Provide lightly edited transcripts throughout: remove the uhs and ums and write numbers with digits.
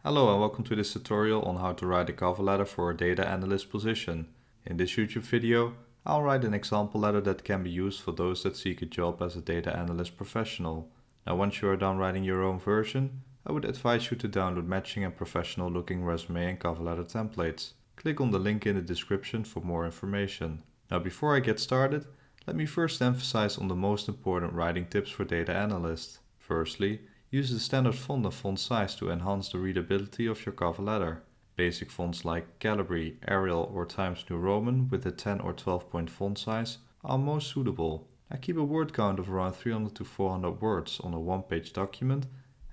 Hello and welcome to this tutorial on how to write a cover letter for a data analyst position. In this YouTube video, I'll write an example letter that can be used for those that seek a job as a data analyst professional. Now once you are done writing your own version, I would advise you to download matching and professional looking resume and cover letter templates. Click on the link in the description for more information. Now before I get started, let me first emphasize on the most important writing tips for data analysts. Firstly, use the standard font and font size to enhance the readability of your cover letter. Basic fonts like Calibri, Arial or Times New Roman with a 10 or 12 point font size are most suitable. Now keep a word count of around 300 to 400 words on a one-page document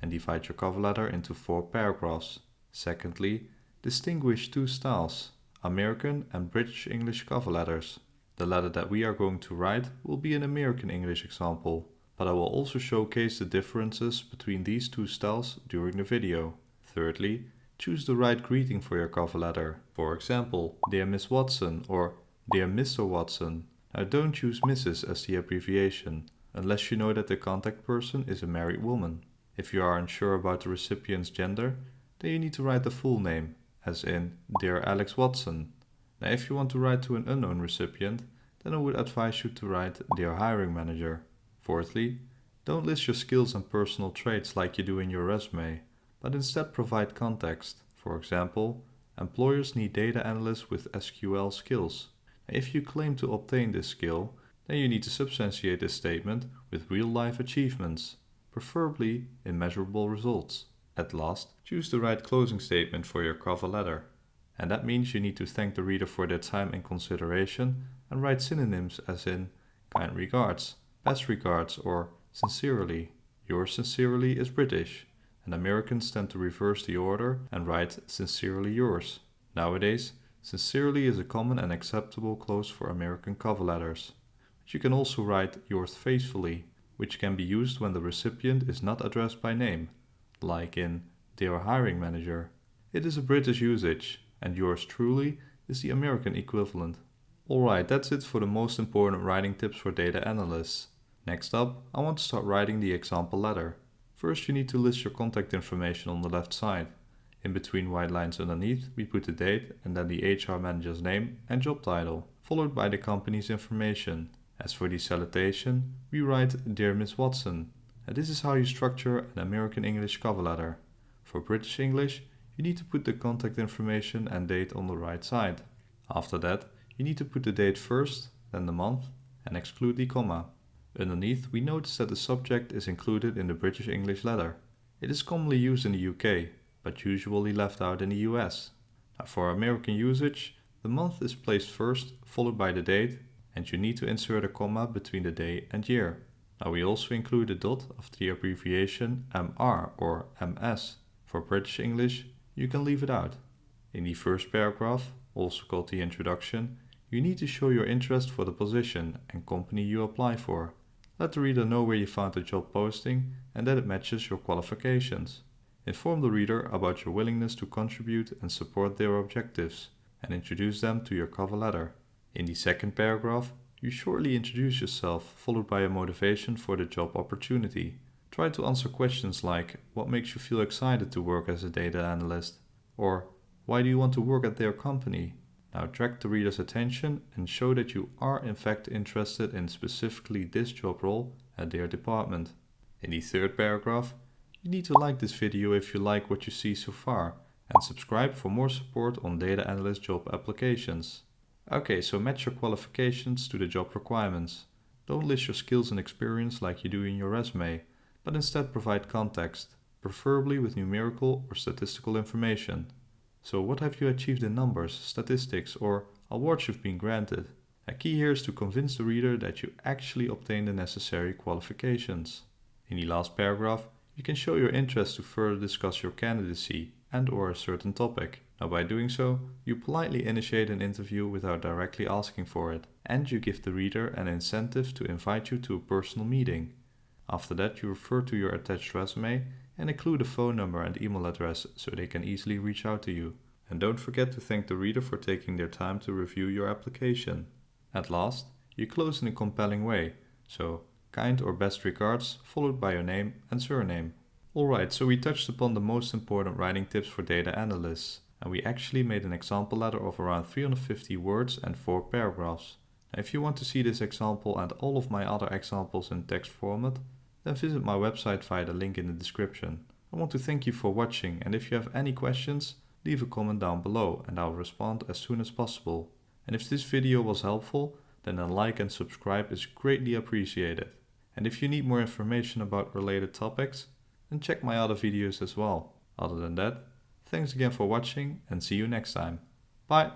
and divide your cover letter into 4 paragraphs. Secondly, distinguish two styles, American and British English cover letters. The letter that we are going to write will be an American English example, but I will also showcase the differences between these two styles during the video. Thirdly, choose the right greeting for your cover letter. For example, Dear Miss Watson or Dear Mr. Watson. Now don't use Mrs. as the abbreviation, unless you know that the contact person is a married woman. If you are unsure about the recipient's gender, then you need to write the full name, as in Dear Alex Watson. Now if you want to write to an unknown recipient, then I would advise you to write Dear Hiring Manager. Fourthly, don't list your skills and personal traits like you do in your resume, but instead provide context. For example, employers need data analysts with SQL skills. If you claim to obtain this skill, then you need to substantiate this statement with real-life achievements, preferably in measurable results. At last, choose the right closing statement for your cover letter. And that means you need to thank the reader for their time and consideration and write synonyms as in kind regards, best regards or sincerely. Yours sincerely is British, and Americans tend to reverse the order and write sincerely yours. Nowadays, sincerely is a common and acceptable close for American cover letters. But you can also write yours faithfully, which can be used when the recipient is not addressed by name, like in Dear Hiring Manager. It is a British usage, and yours truly is the American equivalent. Alright, that's it for the most important writing tips for data analysts. Next up, I want to start writing the example letter. First you need to list your contact information on the left side. In between white lines underneath, we put the date and then the HR manager's name and job title, followed by the company's information. As for the salutation, we write Dear Miss Watson. And this is how you structure an American English cover letter. For British English, you need to put the contact information and date on the right side. After that, you need to put the date first, then the month, and exclude the comma. Underneath, we notice that the subject is included in the British English letter. It is commonly used in the UK, but usually left out in the US. Now for American usage, the month is placed first, followed by the date, and you need to insert a comma between the day and year. Now we also include a dot of the abbreviation MR or MS. For British English, you can leave it out. In the first paragraph, also called the introduction, you need to show your interest for the position and company you apply for. Let the reader know where you found the job posting and that it matches your qualifications. Inform the reader about your willingness to contribute and support their objectives, and introduce them to your cover letter. In the second paragraph, you shortly introduce yourself, followed by a motivation for the job opportunity. Try to answer questions like, what makes you feel excited to work as a data analyst? Or, why do you want to work at their company? Now attract the reader's attention and show that you are in fact interested in specifically this job role at their department. In the third paragraph, you need to like this video if you like what you see so far and subscribe for more support on data analyst job applications. Okay, so match your qualifications to the job requirements. Don't list your skills and experience like you do in your resume, but instead provide context, preferably with numerical or statistical information. So what have you achieved in numbers, statistics, or awards you've been granted? A key here is to convince the reader that you actually obtained the necessary qualifications. In the last paragraph, you can show your interest to further discuss your candidacy and/or a certain topic. Now by doing so, you politely initiate an interview without directly asking for it, and you give the reader an incentive to invite you to a personal meeting. After that, you refer to your attached resume and include a phone number and email address so they can easily reach out to you. And don't forget to thank the reader for taking their time to review your application. At last, you close in a compelling way, so kind or best regards followed by your name and surname. Alright, so we touched upon the most important writing tips for data analysts, and we actually made an example letter of around 350 words and 4 paragraphs. Now, if you want to see this example and all of my other examples in text format, then visit my website via the link in the description. I want to thank you for watching, and if you have any questions, leave a comment down below and I'll respond as soon as possible. And if this video was helpful, then a like and subscribe is greatly appreciated. And if you need more information about related topics, then check my other videos as well. Other than that, thanks again for watching and see you next time. Bye!